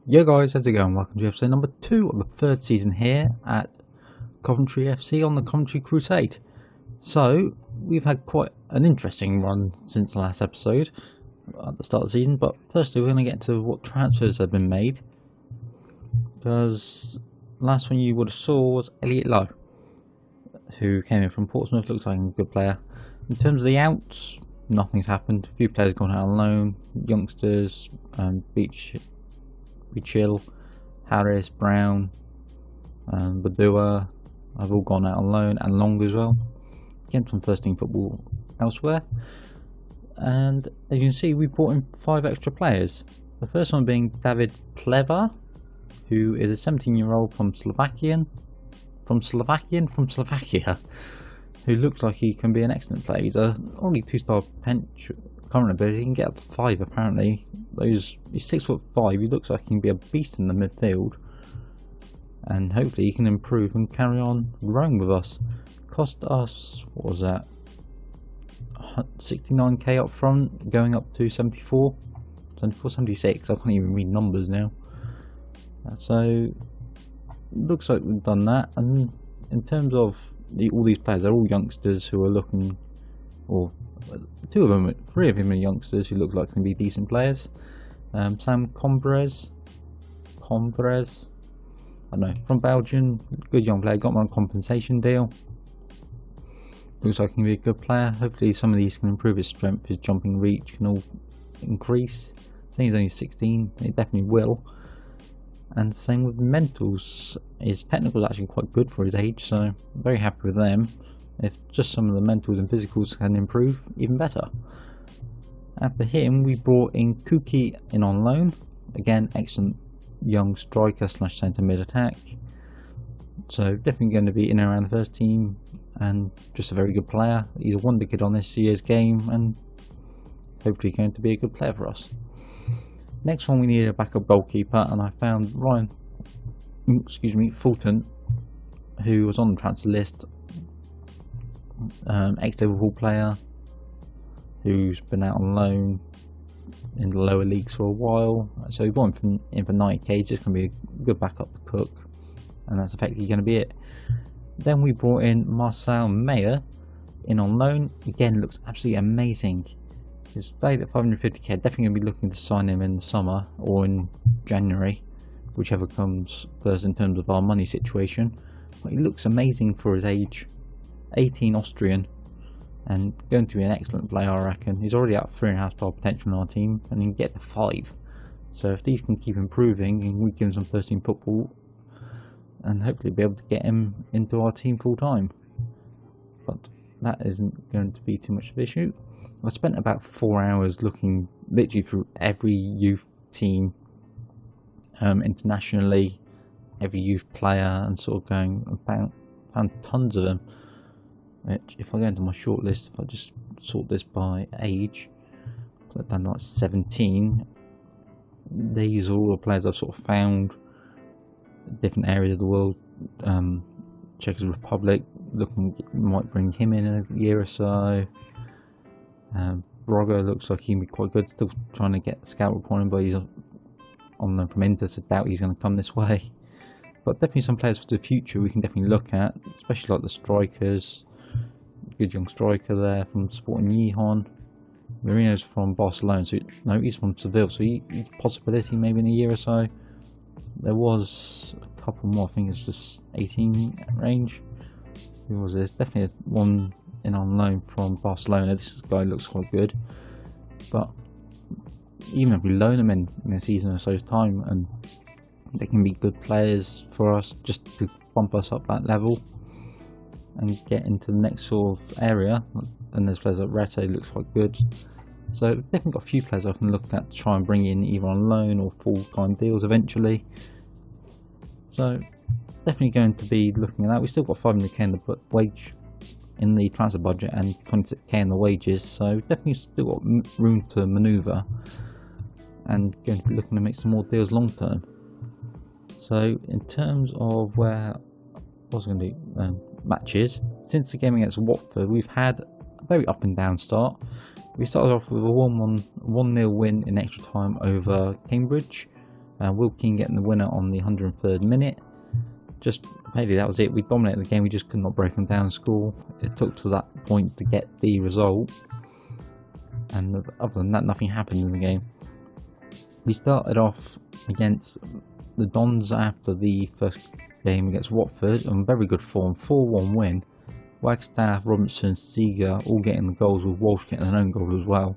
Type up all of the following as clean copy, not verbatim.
Yo guys, how's it going? Welcome to episode number 2 of the third season here at Coventry FC on the Coventry Crusade. So, we've had quite an interesting run since the last episode at the start of the season, but firstly we're going to get to what transfers have been made. Because last one you would have saw was Elliot Lowe, who came in from Portsmouth, looks like a good player. In terms of the outs, nothing's happened. A few players gone out on loan, youngsters, Chill, Harris, Brown, Badua have all gone out on loan, and Long as well. Getting some first team football elsewhere. And as you can see, we brought in 5 extra players. The first one being David Pleva, who is a 17-year-old from Slovakia, who looks like he can be an excellent player. He's only 2-star potential current ability. He can get up to 5 apparently. He's 6'5". He looks like he can be a beast in the midfield, and hopefully he can improve and carry on growing with us. Cost us, what was that, 69k up front, going up to 74, 76. I can't even read numbers now. So looks like we've done that. And in terms of all these players, they're all youngsters who are looking, or 3 of them are youngsters who look like can be decent players. Sam Combres, I don't know, from Belgium, good young player, got him on a compensation deal. Looks like he can be a good player. Hopefully some of these can improve his strength, his jumping reach can all increase. Saying he's only 16, it definitely will. And same with mentals, his technical is actually quite good for his age, so I'm very happy with them. If just some of the mentals and physicals can improve, even better. After him, we brought in Kuki in on loan. Again, excellent young striker / centre mid attack. So definitely going to be in and around the first team, and just a very good player. He's a wonder kid on this year's game, and hopefully going to be a good player for us. Next one, we needed a backup goalkeeper, and I found Fulton, who was on the transfer list. Ex-Liverpool player who's been out on loan in the lower leagues for a while, so we bought him in for 90k. He's just going to be a good backup to Cook, and that's effectively going to be it. Then we brought in Marcel Meyer in on loan. Again, looks absolutely amazing. He's valued at 550k. Definitely going to be looking to sign him in the summer or in January, whichever comes first in terms of our money situation. But he looks amazing for his age. 18, Austrian, and going to be an excellent player, I reckon. He's already at 3.5-star potential in our team, and he can get to 5. So if these can keep improving, and we give him some first team football, and hopefully be able to get him into our team full time. But that isn't going to be too much of an issue. I spent about 4 hours looking literally through every youth team internationally, every youth player, and sort of going and found tons of them. Which, if I go into my shortlist, if I just sort this by age, I've done like 17. These are all the players I've sort of found in different areas of the world. Czech Republic, looking might bring him in a year or so. Brogo looks like he can be quite good. Still trying to get a scout report on him, but he's on them from Inter, so doubt he's going to come this way. But definitely some players for the future we can definitely look at, especially like the strikers. Good young striker there from Sporting Gijón. Marino's from Barcelona, so no, he's from Seville, so he's a possibility maybe in a year or so. There was a couple more, I think it's just 18 range. Who was this? Definitely one in on loan from Barcelona. This guy looks quite good, but even if we loan them in a season or so's time, and they can be good players for us just to bump us up that level and get into the next sort of area. And there's players like Rete, looks quite good. So definitely got a few players I can look at to try and bring in either on loan or full-time deals eventually. So definitely going to be looking at that. We still got 500k in the wage in the transfer budget and 26k in the wages, so definitely still got room to manoeuvre, and going to be looking to make some more deals long term. So in terms of where I was going to do matches, since the game against Watford, we've had a very up and down start. We started off with a 1-0 win in extra time over Cambridge. Will Keane getting the winner on the 103rd minute. Just basically that was it. We dominated the game, we just could not break them down and score. It took to that point to get the result, and other than that nothing happened in the game. We started off against the Dons after the first game against Watford on very good form, 4-1 win. Wagstaff, Robinson, Seeger all getting the goals, with Walsh getting an own goal as well.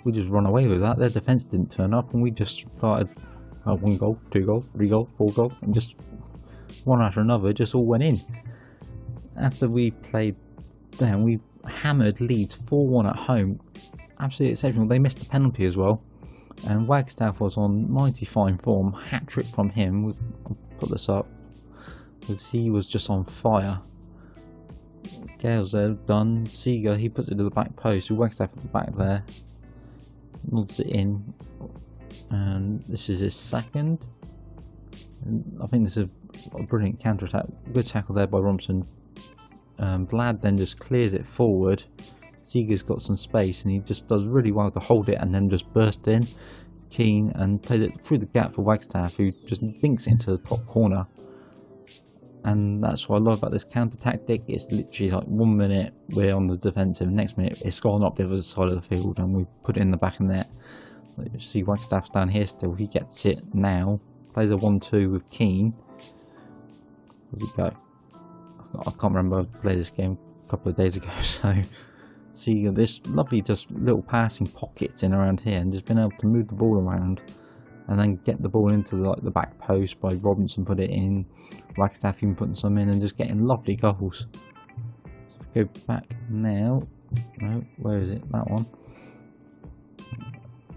We just run away with that. Their defence didn't turn up, and we just started 1 goal, 2 goals, 3 goals, 4 goals, and just one after another just all went in. After we played them, we hammered Leeds 4-1 at home. Absolutely exceptional. They missed the penalty as well, and Wagstaff was on mighty fine form. Hat-trick from him. I'll put this up because he was just on fire. Gale's there, done. Seeger, he puts it to the back post. Wagstaff at the back there, nods it in, and this is his second. And I think this is a brilliant counter attack. Good tackle there by Robinson. Blad then just clears it forward. Seeger's got some space, and he just does really well to hold it and then just burst in. Keane and plays it through the gap for Wagstaff, who just dinks it into the top corner. And that's what I love about this counter tactic. It's literally like 1 minute we're on the defensive, next minute it's gone up the other side of the field and we put it in the back of the net. Like you see Wagstaff's down here still, he gets it now. Plays a 1-2 with Keane. Where's he go? I can't remember, I played this game a couple of days ago, so see this lovely just little passing pockets in around here, and just been able to move the ball around and then get the ball into the back post by Robinson, put it in, Wagstaff even putting some in, and just getting lovely goals. So if we go back now, no, where is it? That one.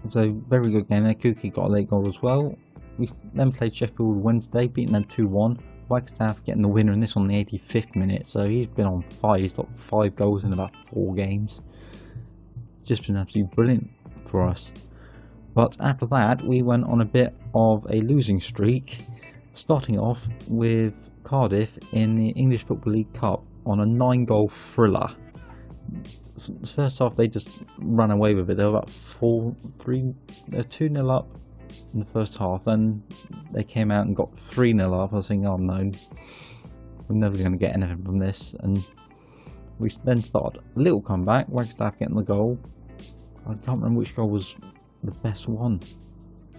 So very good game there. Kuki got a late goal as well. We then played Sheffield Wednesday, beating them 2-1. Wagstaff getting the winner in this on the 85th minute, so he's been on fire. He's got 5 goals in about 4 games. Just been absolutely brilliant for us. But after that, we went on a bit of a losing streak, starting off with Cardiff in the English Football League Cup on a 9-goal thriller. First off, they just ran away with it. They were about 2-0 up in the first half. Then they came out and got 3-0 up. I was thinking, oh no, we're never going to get anything from this. And we then started a little comeback. Wagstaff getting the goal. I can't remember which goal was the best one.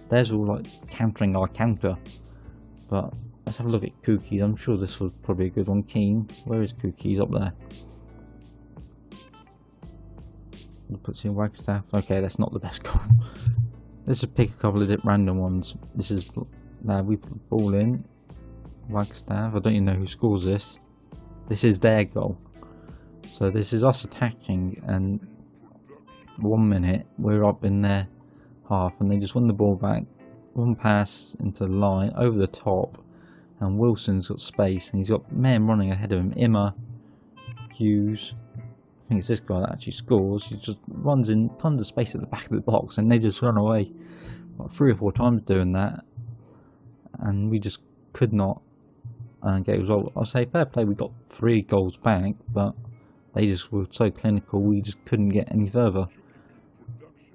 There's all like countering our counter. But let's have a look at Kuki. I'm sure this was probably a good one. Keane, where is Kuki? He's up there. Puts in Wagstaff. Okay, that's not the best goal. Let's just pick a couple of random ones. This is now we put the ball in. Wagstaff. I don't even know who scores this. This is their goal. So this is us attacking, and 1 minute we're up in their half, and they just won the ball back. One pass into the line over the top, and Wilson's got space, and he's got men running ahead of him. Immer, Hughes. I think it's this guy that actually scores. He just runs in tons of space at the back of the box, and they just run away like 3 or 4 times doing that, and we just could not get a result. I'll say fair play, we got 3 goals back, but they just were so clinical we just couldn't get any further.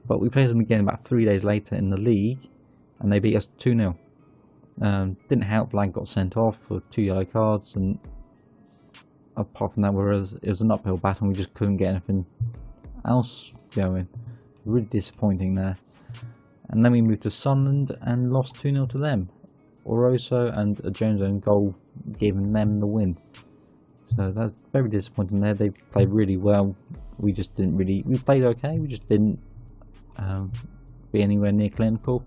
But we played them again about 3 days later in the league, and they beat us 2-0. Didn't help, Blank got sent off for 2 yellow cards, and apart from that, it was an uphill battle, and we just couldn't get anything else going. Really disappointing there. And then we moved to Sunderland and lost 2-0 to them. Oroso and a Jones own goal giving them the win. So that's very disappointing there. They played really well. We just didn't really. We played okay. We just didn't be anywhere near clinical.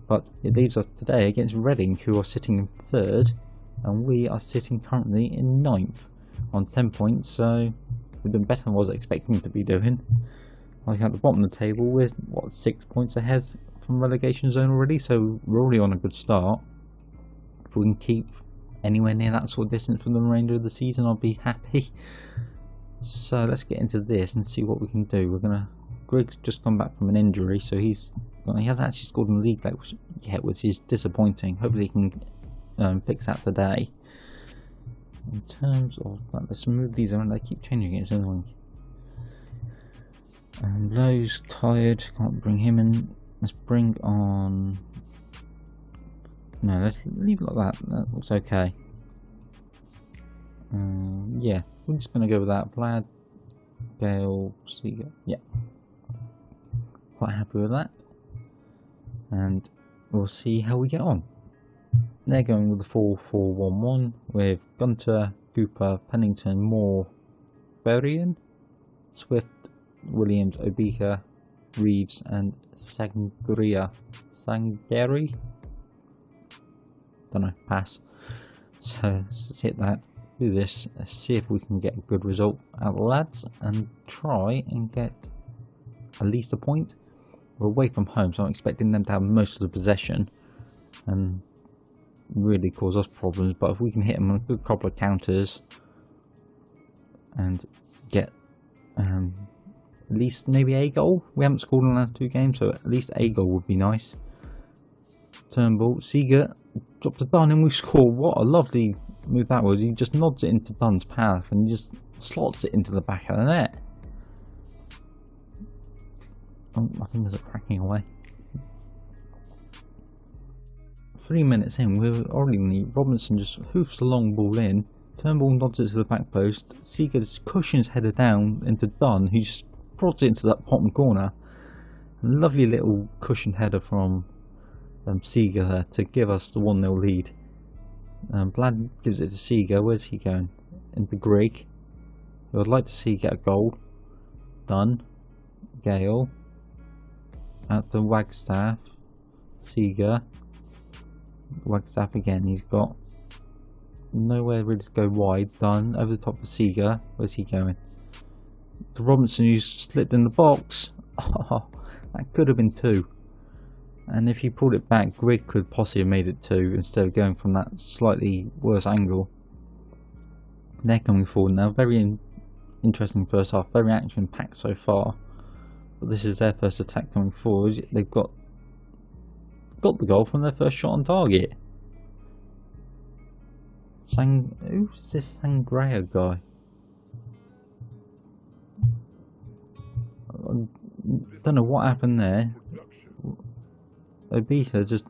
But it leaves us today against Reading, who are sitting in 3rd, and we are sitting currently in 9th on 10 points. So we've done better than I was expecting to be doing. Like at the bottom of the table, we're what, 6 points ahead from relegation zone already. So we're already on a good start. If we can keep anywhere near that sort of distance for the remainder of the season, I'll be happy. So let's get into this and see what we can do. Griggs just come back from an injury, so he hasn't actually scored in the league yet, which is disappointing. Hopefully he can fix that today. In terms of that, let's move these around. They keep changing it, it's annoying. And Lowe's tired, can't bring him in. Let's bring on No, let's leave it like that. That looks okay. Yeah, we're just going to go with that. Vlad, Gale, Seager. Yeah. Quite happy with that. And we'll see how we get on. They're going with the 4-4-1-1 with Gunter, Cooper, Pennington, Moore, Berrien, Swift, Williams, Obika, Reeves, and Sangari. Don't know, pass. So let's hit that, do this, let's see if we can get a good result out of the lads and try and get at least a point. We're away from home, so I'm expecting them to have most of the possession and really cause us problems, but if we can hit them on a good couple of counters and get at least maybe a goal. We haven't scored in the last 2 games, so at least a goal would be nice. Turnbull, Seager drops it down and we score. What a lovely move that was. He just nods it into Dunn's path and he just slots it into the back of the net. Oh, I think there's a cracking away. 3 minutes in, we're already in the Robinson just hoofs the long ball in. Turnbull nods it to the back post. Seager just cushions header down into Dunn, who just prods it into that bottom corner. A lovely little cushioned header from Seager there to give us the 1-0 lead. Vlad gives it to Seager. Where's he going? Into Greg, who I'd like to see get a goal. Dunn, Gale, out to Wagstaff, Seager, Wagstaff again. He's got nowhere really to go wide. Dunn over the top of Seager. Where's he going? To Robinson, who's slipped in the box. Oh, that could have been 2. And if he pulled it back, Greg could possibly have made it 2 instead of going from that slightly worse angle. They're coming forward now. Very interesting first half. Very action packed so far. But this is their first attack coming forward. They've got the goal from their first shot on target. Who's this Sangria guy? I don't know what happened there. Obita just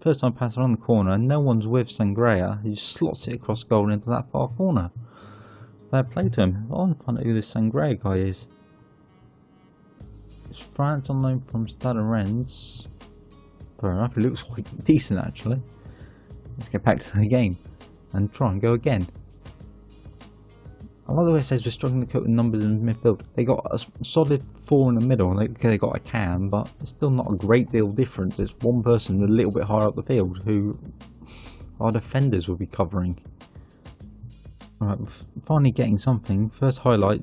first time pass around the corner and no one's with Sangria. He just slots it across goal into that far corner. Fair play to him. I want to find out who this Sangria guy is. It's France on loan from Stade Rennes. Fair enough, he looks quite decent actually. Let's get back to the game and try and go again. I like the way it says we're struggling to cope with numbers in midfield. They got a solid 4 in the middle. They got a cam, but it's still not a great deal of difference. It's one person a little bit higher up the field who our defenders will be covering. Alright, finally getting something. First highlight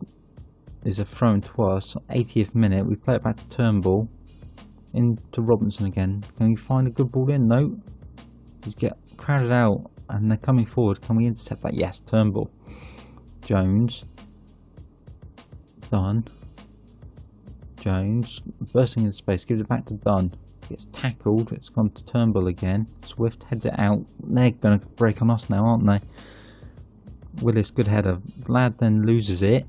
is a throw in to us. 80th minute. We play it back to Turnbull. Into Robinson again. Can we find a good ball in? No. Just get crowded out and they're coming forward. Can we intercept that? Yes, Turnbull. Jones, Dunn, Jones, bursting into space, gives it back to Dunn, gets tackled, it's gone to Turnbull again, Swift heads it out, they're going to break on us now, aren't they? Willis, good header, Vlad then loses it,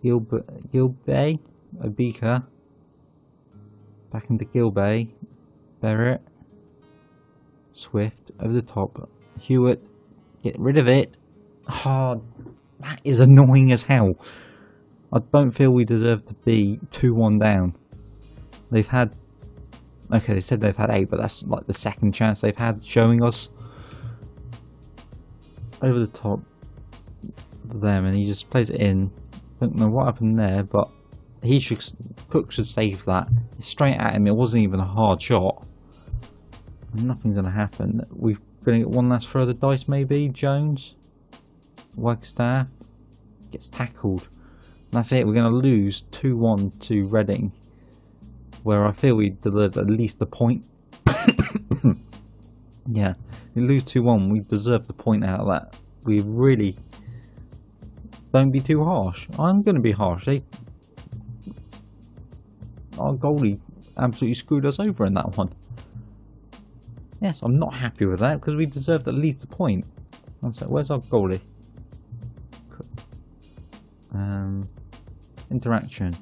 Gilbay, Obika, back into Gilbay, Barrett, Swift, over the top, Hewitt, get rid of it. Oh, that is annoying as hell. I don't feel we deserve to be 2-1 down. They've had... Okay, they said they've had 8, but that's like the second chance they've had showing us. Over the top of them, and he just plays it in. Don't know what happened there, but Cook should save that. It's straight at him, it wasn't even a hard shot. Nothing's going to happen. We're going to get one last throw of the dice maybe, Jones. Wagstaff gets tackled. That's it, we're going to lose 2-1 to Reading, where I feel we deserved at least the point. Yeah, we lose 2-1, we deserve the point out of that. We really... Don't be too harsh. I'm going to be harsh. Our goalie absolutely screwed us over in that one. Yes, I'm not happy with that because we deserved at least a point. Where's our goalie? Interaction.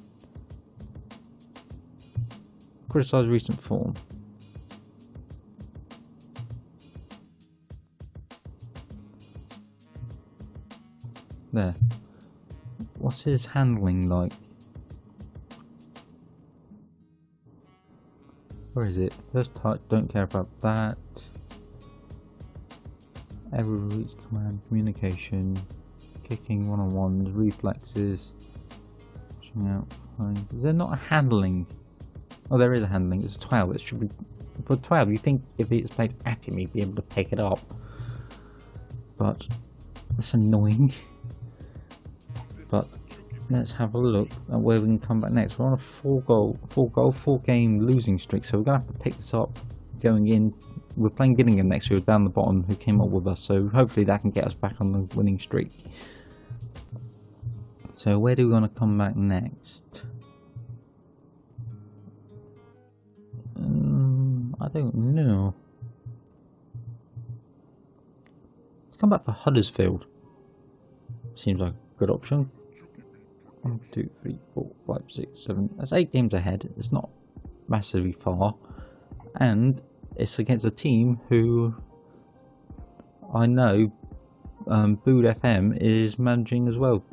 Criticise recent form. There. What's his handling like? Where is it? First touch, don't care about that. Every reach, command, communication, kicking, one-on-ones, reflexes, pushing out, flying. Is there not a handling? Oh, there is a handling. It's 12. It should be for 12. You think if it's played at him, he'd be able to pick it up, but it's annoying. But let's have a look at where we can come back next. We're on a 4-game losing streak, so we're gonna have to pick this up going in. We're playing Gillingham next year down the bottom, who came up with us, so hopefully that can get us back on the winning streak. So where do we want to come back next? I don't know. Let's come back for Huddersfield. Seems like a good option. 1, 2, 3, 4, 5, 6, 7. That's 8 games ahead. It's not massively far, and it's against a team who I know Bood FM is managing as well,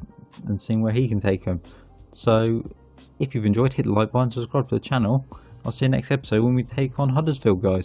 and seeing where he can take them. So if you've enjoyed, hit the like button, subscribe to the channel. I'll see you next episode when we take on Huddersfield, guys.